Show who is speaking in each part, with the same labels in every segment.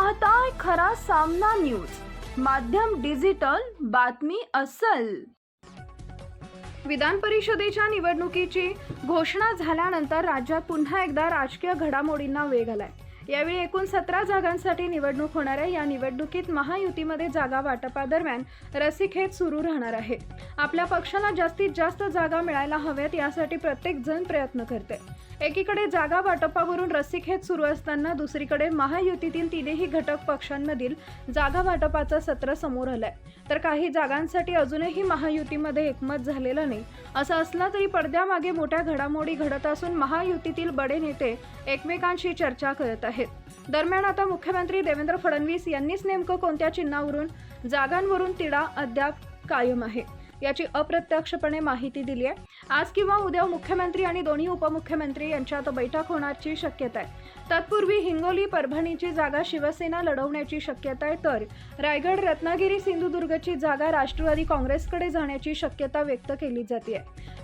Speaker 1: पाहताय खरा सामना न्यूज, माध्यम डिजिटल, बातमी अस्सल। विधान परिषदेच्या निवडणुकीची घोषणा झाल्यानंतर राज्यात पुन्हा एकदा राजकीय घडामोडींना वेग आलाय। यावेळी एकूण 17 जागांसाठी निवडणूक होणार आहे। या निवडणुकीत महायुतीमध्ये जागा वाटपादरम्यान रस्सीखेच सुरू राहणार आहे। आपल्या पक्षाला जास्तीत जास्त जागा मिळायला हव्यात यासाठी प्रत्येक जण प्रयत्न करते। एकीकडे जागा वाटपावरून रस्सीखेच सुरू असताना दुसरीकडे महायुतीतील तीनही घटक पक्षांमधील जागा वाटपाचं सत्र समोर आलंय। तर काही जागांसाठी अजूनही महायुतीमध्ये एकमत झालेलं नाही। असं असलं तरी पडद्यामागे मोठ्या घडामोडी घडत असून महायुतीतील बडे नेते एकमेकांशी चर्चा करत आहेत। दरम्यान आता मुख्यमंत्री देवेंद्र फडणवीस यांनीच नेमकं कोणत्या चिन्हावरून जागांवरून तिढा अद्याप कायम आहे याची अप्रत्यक्षपणे माहिती दिली आहे। आज किंवा उद्या मुख्यमंत्री आणि दोन्ही उपमुख्यमंत्री यांच्यात बैठक होण्याची शक्यता आहे। तत्पूर्वी हिंगोली परभणीची जागा शिवसेना लढवण्याची शक्यता आहे, तर रायगड रत्नागिरी सिंधुदुर्गची जागा राष्ट्रवादी काँग्रेसकडे जाण्याची शक्यता व्यक्त केली जाते।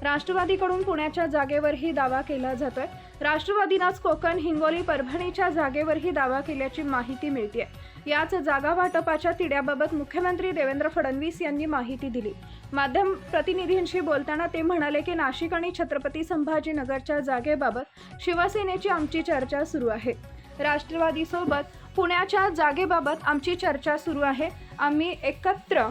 Speaker 1: राष्ट्रवादीकडून पुण्याच्या जागेवरही दावा केला जातोय। राष्ट्रवादीनेच कोकण हिंगोली परभणीच्या जागेवरही दावा केल्याची माहिती मिळते। याच जागा वाटपाच्या तिढ्याबाबत मुख्यमंत्री देवेंद्र फडणवीस यांनी माहिती दिली। माध्यम प्रतिनिधींशी बोलताना ते म्हणाले की नाशिक आणि छत्रपती संभाजीनगरच्या जागेबाबत शिवसेनेची आमची चर्चा सुरू आहे। राष्ट्रवादीसोबत पुण्याच्या जागेबाबत आमची चर्चा सुरू आहे। आम्ही एकत्र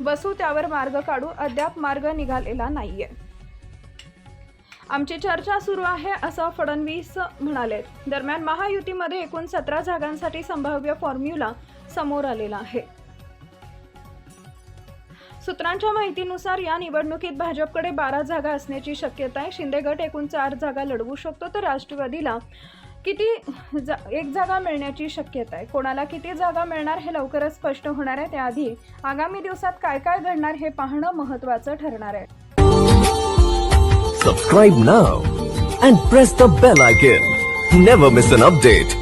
Speaker 1: बसू, त्यावर मार्ग काढू। अद्याप मार्ग निघालेला नाहीये। आमची चर्चा सुरू आहे असं फडणवीस म्हणाले। दरम्यान महायुतीमध्ये एकूण 17 जागांसाठी संभाव्य फॉर्म्युला समोर आलेला आहे। सूत्रांच्या माहितीनुसार या निवडणुकीत भाजपकडे 12 जागा असण्याची शक्यता आहे। शिंदे गट एकूण 4 जागा लढवू शकतो, तर राष्ट्रवादीला एक जागा मिळण्याची शक्यता आहे। कोणाला किती जागा मिळणार हे लवकरच स्पष्ट होणार आहे। त्याआधी आगामी दिवसात काय काय घडणार हे पाहणं महत्त्वाचं ठरणार आहे।
Speaker 2: Subscribe now and press the bell icon. Never miss an update.